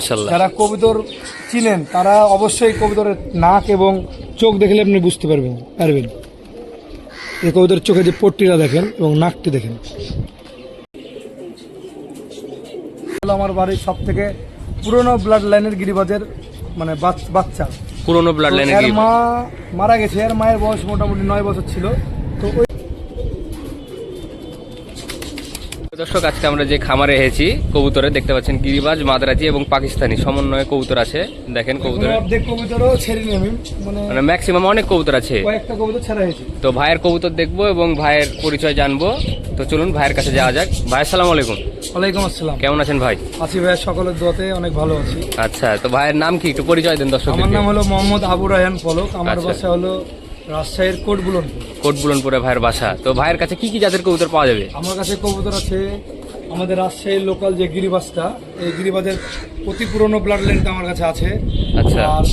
মাশাআল্লাহ। যারা কবুতর চিনেন তারা অবশ্যই কবুতরের নাক এবং চোখ দেখলে আপনি বুঝতে পারবেন। এই কবুতরের চোখে যে পট্টিটা দেখেন এবং নাকটি দেখেন। আমার বাড়ির সব থেকে পুরনো ব্লাড লাইনের গিরিবাজের মানে বাচ্চা। পুরনো ব্লাড লাইনের এর মা মারা গেছে, এর মায়ের বয়স মোটামুটি 9 বছর ছিল। তো দর্শক, আজকে আমরা যে খামারে এসেছি কবুতরে দেখতে পাচ্ছেন গিরিবাজ, মাদ্রাজি এবং পাকিস্তানি সমন্বয়ে কবুতর আছে। দেখেন কবুতর অর্ধেক কবুতরও ছেড়ে নিয়ে আমি মানে ম্যাক্সিমাম অনেক কবুতর আছে। কয়েকটা কবুতর ছাড়া হয়েছে। তো ভাইয়ের কবুতর দেখবো এবং ভাইয়ের পরিচয় জানবো। তো চলুন ভাইয়ের কাছে যাওয়া যাক। ভাই আসসালামু আলাইকুম। ওয়ালাইকুম আসসালাম। কেমন আছেন ভাই? আছি ভাইয়া, সকলের দোয়াতে অনেক ভালো আছি। আচ্ছা, তো ভাইয়ের নাম কি একটু পরিচয় দেন দর্শক। আমার নাম হলো মোহাম্মদ আবু রায়হান পলক। আমার আচ্ছা। বাসা হলো রাজশাহীর কোটবুলনপুর। কোটবুলনপুরে ভাইয়ের বাসা। তো ভাইয়ের কাছে কি কি জাতের কবুতর পাওয়া যাবে? আমার কাছে কবুতর আছে আমাদের রাজশাহীর লোকাল যে গিরিবাজটা, এই গিরিবাজের অতি পুরনো ব্লাড লাইনটা আমার কাছে আছে। আচ্ছা। আর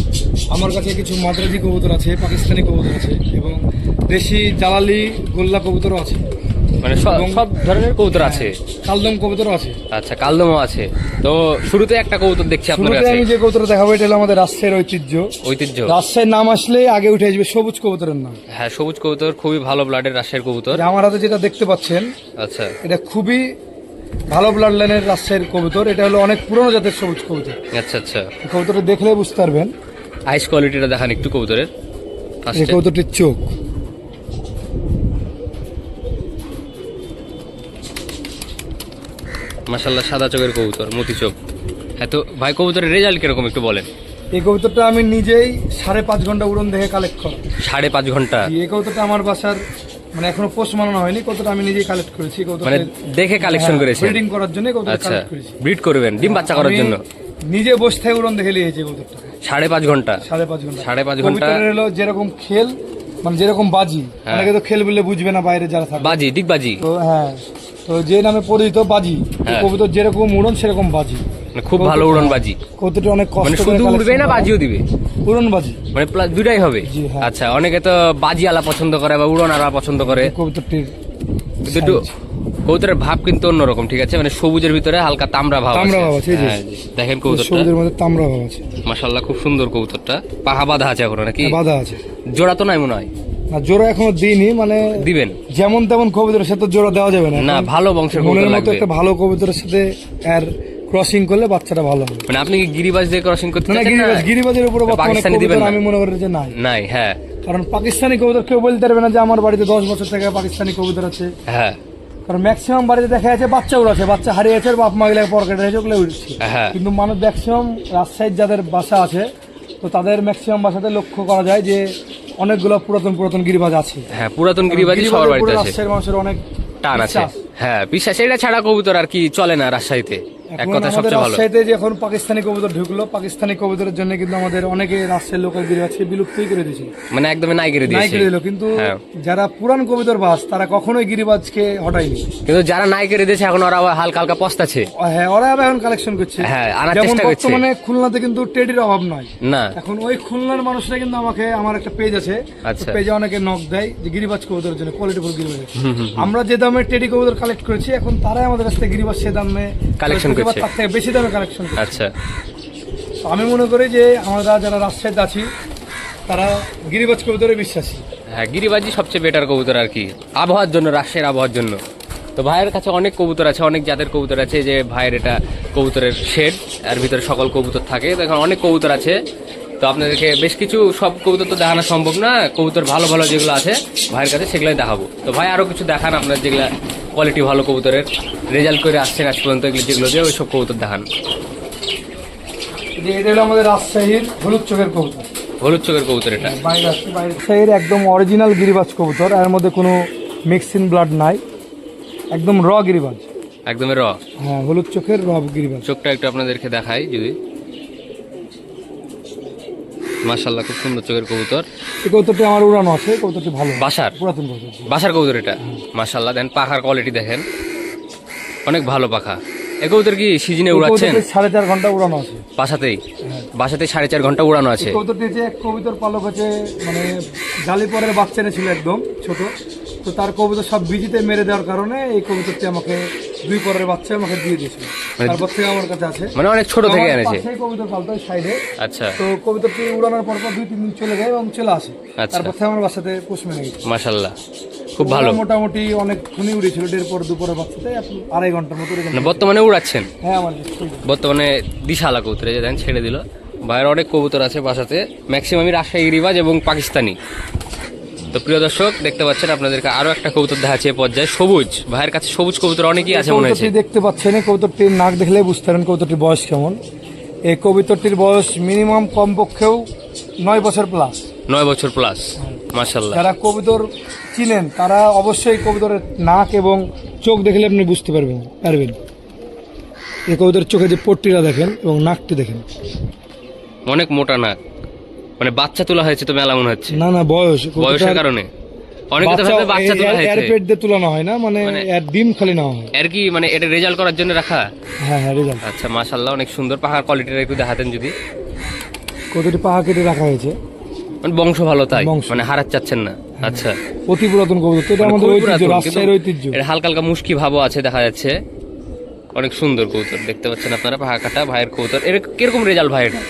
আমার কাছে কিছু মাদ্রাজি কবুতর আছে, পাকিস্তানি কবুতর আছে এবং দেশি জালালি গোল্লা কবুতরও আছে। মানে সব ধরনের কবুতর আছে। কালদম কবুতরও আছে। আচ্ছা, কালদমও আছে। তো শুরুতে একটা কবুতর দেখছি আপনার শুরুতে কাছে। আমি যে কবুতর দেখাবো এটা হলো আমাদের রাজশাহীর ঐতিহ্য। রাজশাহীর নাম আসলে আগে উঠে আসবে সবুজ কবুতরের নাম। হ্যাঁ, সবুজ কবুতর খুবই ভালো ব্লাডের রাজশাহীর কবুতর। আমার হাতে যেটা দেখতে পাচ্ছেন, আচ্ছা, এটা খুবই ভালো ব্লাড লাইনের রাজশাহীর কবুতর। এটা হলো অনেক পুরনো জাতের সবুজ কবুতর। আচ্ছা আচ্ছা। কবুতরটা দেখলে বুঝতে পারবেন। আইস কোয়ালিটিটা দেখান একটু কবুতরের। এই কবুতরটির চোখ, মাশাআল্লাহ, সাদা চোখের কবুতর, মতি চোখ। হ্যাঁ, তো ভাই কবুতরের রেজাল্ট কিরকম একটু বলেন। এই কবুতরটা আমি নিজেই 5.5 ঘন্টা উড়ন দেখে কালেক্ট করা। 5.5 ঘন্টা? এই কবুতরটা আমার বাসার মানে এখনো পোস্ট মানানো হয়নি। কবুতরটা আমি নিজেই কালেক্ট করেছি। মানে দেখে কালেকশন করেছেন? ব্রিডিং করার জন্য কবুতর আচ্ছা, কালেক্ট করেছি। ব্রিড করবেন ডিম বাচ্চা করার জন্য? নিজে বসে থেকে উড়ন দেখে নিয়েছি কবুতরটা। 5.5 ঘন্টা? 5.5 ঘন্টা। 5.5 ঘন্টা হলো যেরকম খেল, মানে যেরকম বাজি। অনেকে তো খেল বললে বুঝবে না বাইরে যারা থাকে। বাজি, ডিগবাজি। তো হ্যাঁ, তো যে নামে পরিচিত বাজি, কবুতর যেরকম উড়ন সেরকম বাজি। খুব ভালো উড়ন বাজি। কবুতরটা অনেক কষ্ট মানে করে শুধু উড়বে না বাজিও দিবে? উড়ন বাজি মানে প্লাস দুটাই হবে? জি, হ্যাঁ। আচ্ছা, অনেকে তো বাজি আলা পছন্দ করে বা উড়ন আলা পছন্দ করে। কবুতরটির একটু কবুতরের ভাব কিন্তু অন্যরকম, ঠিক আছে? মানে সবুজের ভিতরে হালকা তামড়া ভাব আছে। হ্যাঁ, দেখেন কবুতরটা সবুজের মধ্যে তামড়া ভাব আছে। মাশাআল্লাহ, খুব সুন্দর কবুতরটা। পাহা বাঁধা আছে এখনো নাকি? বাঁধা আছে। জোড়া তো নাই মনে হয়? না, জোড়া এখনো দিইনি। মানে দিবেন? যেমন তেমন কবুতরের সাথে জোড়া দেওয়া যাবে না। না, ভালো বংশের কবুতর মনের মতো লাগবে। একটা ভালো কবুতরের সাথে এর ক্রসিং করলে বাচ্চাটা ভালো হবে। মানে আপনি কি গিরিবাজ দিয়ে ক্রসিং করতে না, চাচ্ছেন? গিরিবাজের উপরে পাকিস্তানি দিবেন না? আমি মনে করি যে নাই। হ্যাঁ, কারণ পাকিস্তানি কবুতর কেউ বলতে পারবে না যে আমার বাড়িতে 10 বছর থেকে পাকিস্তানি কবুতর আছে। হ্যাঁ, কারণ ম্যাক্সিমাম বাড়িতে দেখা যাচ্ছে বাচ্চা উড়াচ্ছে, বাচ্চা হারিয়েছে, বাপ মা গেলে পকেটে রেখে ওগুলো উড়ছে। হ্যাঁ। কিন্তু মানুষ ম্যাক্সিমাম রাজশাহীর যাদের বাসা আছে, তো তাদের ম্যাক্সিমাম বাসাতে লক্ষ্য করা যায় যে অনেকগুলো পুরাতন গিরিবাজ আছে। হ্যাঁ, পুরাতন গিরিবাজই সবার বাড়িতে আছে। রাজশাহীর মানুষের অনেক টান আছে। হ্যাঁ, বিশ্বাস। এটা ছাড়া কবুতর আর কি চলে না রাজশাহীতে, এক কথা সবচেয়ে ভালো। রাজশাহীতে যখন পাকিস্তানি কবুতর ঢুকলো, পাকিস্তানি কবুতরের জন্য কিন্তু আমাদের অনেকে রাজশাহীর লোকাল গিরিবাজকে বিলুপ্তই করে দিয়েছিল। মানে একদমই নাই করে দিয়েছে। দিল। কিন্তু যারা পুরান কবুতর বাস তারা কখনোই গিরিবাজকে হটায়নি। কিন্তু যারা নাই করে দিয়েছে এখন ওরা হালকা হালকা পস্তাছে। হ্যাঁ, ওরা এখন কালেকশন করছে। হ্যাঁ, আনার যেমন চেষ্টা করছে। বর্তমানে খুলনাতে কিন্তু টেডির অভাব নয়। না, এখন ওই খুলনার মানুষরা কিন্তু আমাকে, আমার একটা পেজ আছে, আচ্ছা, পেজে অনেকে নক দেয় যে গিরিবাজ কবুতরের জন্য, কোয়ালিটিফুল গিরিবাজ। আমরা যে দামে টেডি কবুতর কালেক্ট করেছি, এখন তারাই আমাদের কাছ থেকে গিরিবাজ সে দামে কালেকশন করছে, তার থেকে বেশি দামে কালেকশন করছে। আচ্ছা। তো আমি মনে করি যে আমরা যারা রাজশাহীতে আছি তারা গিরিবাজ কবুতরে বিশ্বাসী। হ্যাঁ, গিরিবাজি সবচেয়ে বেটার কবুতর আর কি, আবহাওয়ার জন্য, রাজশাহীর আবহাওয়ার জন্য। তো ভাইয়ের কাছে অনেক কবুতর আছে, অনেক জাতের কবুতর আছে। যে ভাইয়ের এটা কবুতরের শেড, এর ভিতরে সকল কবুতর থাকে। তো এখন অনেক কবুতর আছে। তো আপনাদেরকে বেশ কিছু, সব কবুতর তো দেখানো সম্ভব না। কবুতর ভালো ভালো যেগুলো আছে ভাইয়ের কাছে সেগুলোই দেখাবো। তো ভাই আরো কিছু দেখান আপনার, যেগুলা কোয়ালিটি ভালো কবুতরের, রেজাল্ট করে আসছেন আজ পর্যন্ত, এগুলো যেগুলো দিয়ে ওই সব কবুতর দেখান। এটা হলো আমাদের রাজশাহীর হলুদ চোখের কবুতর। হলুদ চোখের কবুতর এটা? রাজশাহীর একদম অরিজিনাল গিরিবাজ কবুতর, এর মধ্যে কোনো মিক্সিং ব্লাড নাই, একদম র গিরিবাজ, একদম র। হ্যাঁ, হলুদ চোখের র গিরিবাজ। চোখটা একটু আপনাদেরকে দেখাই যদি। মাশাআল্লাহ, খুব সুন্দর চোখের কবুতর। এই কবুতরটি আমার উড়ানো আছে, কবুতরটি ভালো, বাসার পুরাতন কবুতর। বাসার কবুতর এটা? মাশাআল্লাহ, দেন পাখার কোয়ালিটি দেখেন, অনেক ভালো পাখা। এই কবুতর কি সিজনে উড়াচ্ছেন? 4.5 ঘন্টা উড়ানো আছে বাসাতেই? বাসাতে 4.5 ঘন্টা উড়ানো আছে। কবুতরটি যে কবুতর পালক হচ্ছে, মানে জালি পরের বাচ্চা ছিল একদম ছোট, তো তার কবুতর সব বিজিতে মেরে দেওয়ার কারণে এই কবুতরটি আমাকে 2 পরের বাচ্চা আমাকে দিয়ে দিয়েছিল। তারপর থেকে আমার কাছে আছে, মানে অনেক ছোট থেকে এনেছে। সেই কবুতর পালতো সাইডে। আচ্ছা, তো কবুতরটি উড়ানোর পর 2-3 দিন চলে যায় এবং চলে আসে। আচ্ছা। তারপর থেকে আমার বাসাতে পোষ মেনে গেছে। মাশাআল্লাহ, খুব ভালো। মোটামুটি অনেক খুনি উড়েছিল, 1.5 পরের বাচ্চাতে 2.5 ঘন্টার মতো উড়ে গেছে। বর্তমানে উড়াচ্ছেন? হ্যাঁ, আমার বর্তমানে দিশালা কবুতর যে দেন ছেড়ে দিল। ভাইয়ের অনেক কবুতর আছে বাসাতে, ম্যাক্সিমামই রাজশাহী রিবাজ এবং পাকিস্তানি। তো প্রিয় দর্শক দেখতে পাচ্ছেন, আপনাদেরকে আরো একটা কবুতর দেখাচ্ছে এই পর্যায়ে, সবুজ। ভাইয়ের কাছে সবুজ কবুতর অনেকই আছে মনে হচ্ছে। দেখতে পাচ্ছেন এই কবুতরটির নাক দেখলে বুঝতে পারেন কবুতরটির বয়স কেমন। এই কবুতরটির বয়স মিনিমাম কমপক্ষেও 9 বছর প্লাস। 9 বছর প্লাস, মাশাআল্লাহ। যারা কবুতর চিনেন তারা অবশ্যই কবুতরের নাক এবং চোখ দেখলে আপনি বুঝতে পারবেন। এই কবুতরের চোখে যে পট্টিরা দেখেন এবং নাকটি দেখেন, অনেক মোটা নাক, মানে বাচ্চা তোলা হয়েছে তো মেলা মনে হচ্ছে। না না, বয়সের কারণে অনেকে তো ভাবে বাচ্চা তোলা হয়েছে। এর পেট দিয়ে তুলানো হয় না, মানে এর ডিম খালি নেওয়া হয় এর কি, মানে এটা রেজাল্ট করার জন্য রাখা? হ্যাঁ হ্যাঁ, রেজাল্ট। আচ্ছা, মাশাআল্লাহ, অনেক সুন্দর। পাহাড় কোয়ালিটিটা একটু দেখাতেন যদি। কতটি পাহা কেটে রাখা হয়েছে, মানে বংশ ভালো তাই, বংশ। মানে হারাত চাচ্ছেন না। আচ্ছা, অতি পুরাতন কবুতর, এটা মানে আমাদের খুবই ঐতিহ্য, পুরাতন, রাজশাহীর কিন্তু ঐতিহ্য। এটা হালকা হালকা মুশকি ভাবও আছে দেখা যাচ্ছে। অনেক সুন্দর কবুতর দেখতে পাচ্ছেন আপনারা, পাহা কাটা ভাইয়ের কবুতর। এর কিরকম রেজাল্ট ভাই? এটা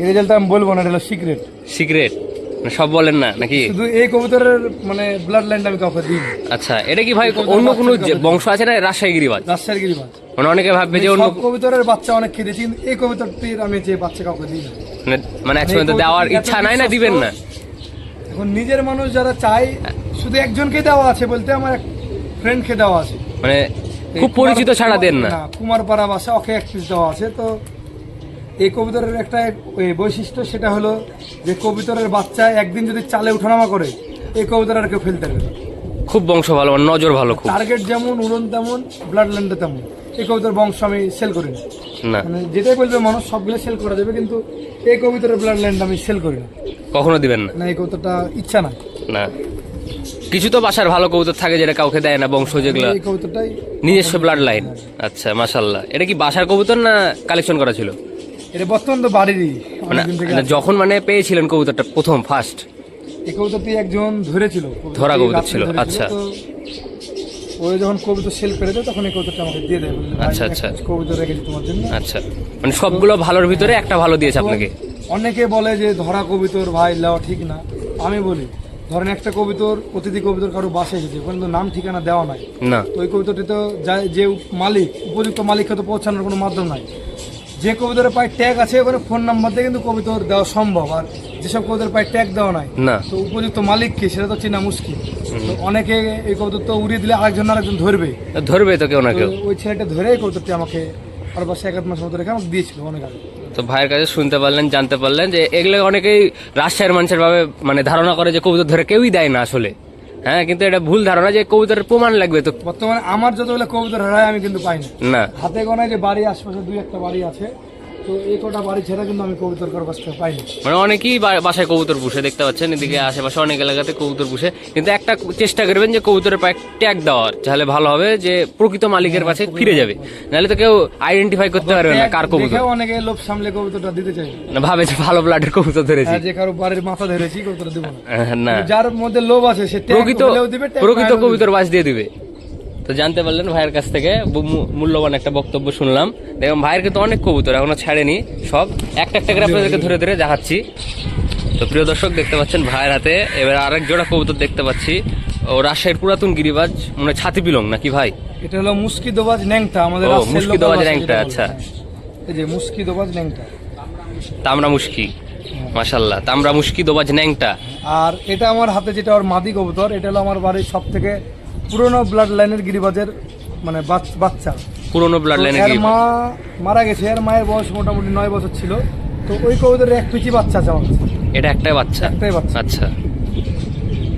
এই রেজাল্ট আমি বলবো না, এটা হলো সিক্রেট। সিক্রেট মানে সব বলেন না নাকি? শুধু এই কবুতরের মানে ব্লাড লাইনটা আমি কাউকে দিই। আচ্ছা, এটা কি ভাই অন্য কোনো বংশ আছে না রাজশাহী গিরিবাজ? রাজশাহীর গিরিবাজ। মানে অনেকে ভাববে যে অন্য সব কবুতরের বাচ্চা অনেক খেয়েছি, কিন্তু এই কবুতরটির আমি যে বাচ্চা কাউকে দিই না। মানে একসময় তো দেওয়ার ইচ্ছা নাই না, দিবেন না? এখন নিজের মানুষ যারা চায়, শুধু একজনকে দেওয়া আছে বলতে আমার এক ফ্রেন্ডকে দেওয়া আছে, মানে খুব পরিচিত ছাড়া দেন না। কুমারপাড়া বাসা, ওকে এক পিস দেওয়া আছে। তো এই কবুতরের একটা বৈশিষ্ট্য, সেটা হলো যে কবুতরের বাচ্চা একদিন যদি চালে উঠানামা করে, এই কবুতর আর কেউ ফেলতে পারবে না। খুব বংশ ভালো, মানে নজর ভালো খুব। টার্গেট যেমন, উড়ন তেমন, ব্লাড লাইনটা তেমন। এই কবুতর বংশ আমি সেল করি না, না মানে যেটাই বলবে মানুষ সবগুলো সেল করা যাবে, কিন্তু এই কবুতরের ব্লাড লাইনটা আমি সেল করি না। কখনো দিবেন না? না, এই কবুতরটা ইচ্ছা না। না, কিছু তো বাসার ভালো কবুতর থাকে যেটা কাউকে দেয় না, বংশ যেগুলো এই কবুতরটাই নিজস্ব ব্লাড লাইন। আচ্ছা, মাশাআল্লাহ। এটা কি বাসার কবুতর না কালেকশন করা ছিল? এটা বর্তমান তো বাড়িরই, মানে অনেকদিন থেকে আছে। যখন মানে পেয়েছিলেন কবুতরটা প্রথম ফার্স্ট? এই কবুতরটি একজন ধরেছিল, ধরা কবুতর রাত্রে ছিল, ধরেছিল। আচ্ছা। তো ওই যখন কবুতর সেল করে দেয় তখন এই কবুতরটা আমাকে দিয়ে দেয়, বললো, ভাই, আচ্ছা, আচ্ছা। একটা কবুতর রেখেছি তোমার জন্য। আচ্ছা, মানে সবগুলো ভালোর ভিতরে একটা ভালো দিয়েছে আপনাকে। অনেকে বলে যে ধরা কবুতর ভাই দেওয়া ঠিক না। আমি বলি, ধরেন একটা কবুতর, অতিথি কবুতর কারো বাসে এসেছে, কিন্তু নাম ঠিকানা দেওয়া নাই, না, তো ওই কবুতরটি তো যে মালিক, উপযুক্ত মালিককে তো পৌঁছানোর কোনো মাধ্যম নাই। যে কবুতরের পায়ে ট্যাগ আছে ওখানে ফোন নাম্বার দিয়ে কিন্তু কবুতর দেওয়া সম্ভব, আর যেসব কবুতরের পায়ে ট্যাগ দেওয়া নাই, না, তো উপযুক্ত মালিককে সেটা তো চেনা মুশকিল। তো অনেকে এই কবুতর তো উড়িয়ে দিলে আরেকজন ধরবে, ধরবে তো কেউ না কেউ। তো ওই ছেলেটা ধরে এই কবুতরটি আমাকে আর বাসে 1 মাস মতো রেখে আমাকে দিয়েছিল অনেক আগে। তো ভাইয়ের কাছে শুনতে পারলেন, জানতে পারলেন যে এগুলো অনেকেই রাজশাহীর মানুষের ভাবে মানে ধারণা করে যে কবুতর ধরে কেউই দেয় না আসলে। হ্যাঁ, কিন্তু এটা ভুল ধারণা যে কবুতরের প্রমাণ লাগবে। তো বর্তমানে আমার যতগুলো কবুতর হারায় আমি কিন্তু পাই না। না, হাতে গোনায় যে বাড়ি আশপাশে 2-1টা বাড়ি আছে, তো এই কটা বাড়ি ছাড়া কিন্তু আমি কবুতর কারো কাছ থেকে পাইনি। মানে অনেকেই বাসায় কবুতর পুষে, দেখতে পাচ্ছেন এদিকে আশেপাশে অনেক এলাকাতে কবুতর পুষে, কিন্তু একটা চেষ্টা করবেন যে কবুতরের পায়ে ট্যাগ দেওয়ার, তাহলে ভালো হবে যে প্রকৃত মালিকের কাছে ফিরে যাবে। নাহলে তো কেউ আইডেন্টিফাই করতে পারবে না কার কবুতর। দেখেও অনেকে লোভ সামলে কবুতরটা দিতে চাই না, ভাবে যে ভালো ব্লাডের কবুতর ধরেছি। যে কারো বাড়ির মাথা ধরেছি কবুতর দিব না। না, যার মধ্যে লোভ আছে সে ট্যাগ হলেও দিবে, ট্যাগ প্রকৃত নাহলেও কবুতর বাস দিয়ে দিবে। তো জানতে পারলেন ভাইয়ের কাছ থেকে, মূল্যবান একটা বক্তব্য শুনলাম। দেখুন ভাইয়ের কিন্তু অনেক কবুতর এখনো ছাড়েনি, সব একটা একটা করে আপনাদেরকে ধরে ধরে দেখাচ্ছি। তো প্রিয় দর্শক দেখতে পাচ্ছেন ভাইয়ের হাতে এবার আরেক জোড়া কবুতর দেখতে পাচ্ছি। ও রাজশাহীর পুরাতন গিরিবাজ, মানে ছাতি বিলং নাকি ভাই? এটা হলো মুস্কি দোবাজ ন্যাংটা, আমাদের ও, রাজশাহীর মুস্কি লোকাল দোবাজ ভাষায় ন্যাংটা, যেটা বলে। আচ্ছা। এই যে মুস্কি দোবাজ ন্যাংটা, তামরা মুশকি, মাশাআল্লাহ, তামরা মুশকি দোবাজ ন্যাংটা। আর এটা আমার হাতে যেটা ওর মাদি কবুতর, এটা হলো আমার বাড়ির সব থেকে পুরনো ব্লাড লাইনের গিরিবাজের মানে বাচ্চা। পুরনো ব্লাড লাইনে এর মা মারা গেছে, এর মায়ের বয়স মোটামুটি 9 বছর ছিল। তো ওই কবুতরের এক পিচি বাচ্চা আছে আমার কাছে। এটা একটাই বাচ্চা? একটাই বাচ্চা। আচ্ছা,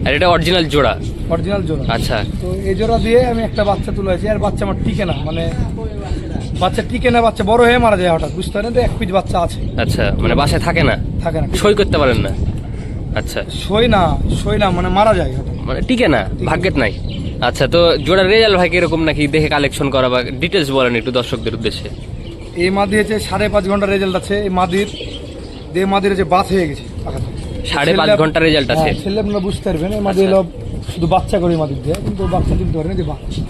আর এটা অরিজিনাল জোড়া? অরিজিনাল জোড়া। আচ্ছা, তো এই জোড়া দিয়ে আমি একটা বাচ্চা তুলেছি, আর বাচ্চা আমার টিকে না, মানে বাচ্চা টিকে না, বাচ্চা বড় হয়ে মারা যায় হঠাৎ, বুঝতে পারেন তো, এক পিচ বাচ্চা আছে, আচ্ছা, মানে বাসায় থাকে না, থাকে না, সই করতে পারেন না? আচ্ছা, সই না মানে মারা যায় হঠাৎ, মানে টিকে না, ভাগ্যের নাই। আচ্ছা, তো জোড়ার রেজাল্ট ভাই কিরকম নাকি দেখে কালেকশন করা, বা ডিটেলস বলেন একটু দর্শকদের উদ্দেশ্যে। এই মাদি হচ্ছে 5.5 ঘন্টা রেজাল্ট আছে। এই মাদির হচ্ছে বাত হয়ে গেছে, 5.5 ঘন্টা রেজাল্ট আছে? ছেলে আপনারা বুঝতে পারবেন। এই মাদি হলো শুধু বাচ্চা করে মাদির দেয়, কিন্তু বাচ্চা তুলতে পারে না, যে বাচ্চা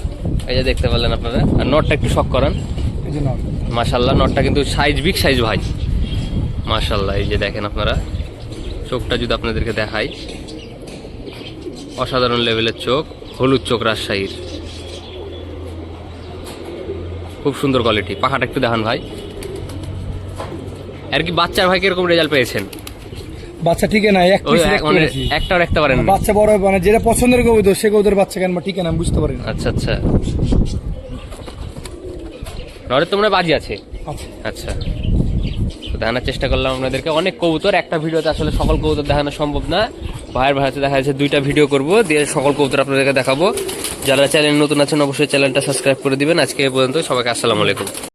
এই যে দেখতে পারলেন আপনারা, আর নটটা একটু শক করান। এই যে নর। মাশাল্লাহ, নটটা কিন্তু সাইজ বিগ সাইজ ভাই, মাশাল্লাহ। এই যে দেখেন আপনারা, চোখটা যদি আপনাদেরকে দেখাই, অসাধারণ লেভেলের চোখ, হলুদ চোখ রাজশাহীর, খুব সুন্দর কোয়ালিটি। পাখাটা একটু দেখান ভাই। আর কি বাচ্চার ভাই কিরকম রেজাল্ট পেয়েছেন? বাচ্চা টিকে না, এক ওই পিস সিলেক্ট মানে করেছি। একটাও রাখতে পারেন না? বাচ্চা বড় হবে, মানে যেটা পছন্দের কবুতর সে কবুতর বাচ্চা কেন বা টিকে না, আমি বুঝতে পারি না। আচ্ছা আচ্ছা, নরের তোমরা বাজি আছে। আচ্ছা, আচ্ছা, তো দেখানোর চেষ্টা করলাম আপনাদেরকে অনেক কবুতর। একটা ভিডিওতে আসলে সকল কবুতর দেখানো সম্ভব না। ভাইয়ের ভাইতে দেখা যাচ্ছে 2টা ভিডিও করব, দিয়ে সকল কবুতর আপনাদেরকে দেখাবো। যারা চ্যানেল নতুন আছেন অবশ্যই চ্যানেলটা সাবস্ক্রাইব করে দিবেন। আজকে এ পর্যন্ত, সবাইকে আসসালামু আলাইকুম।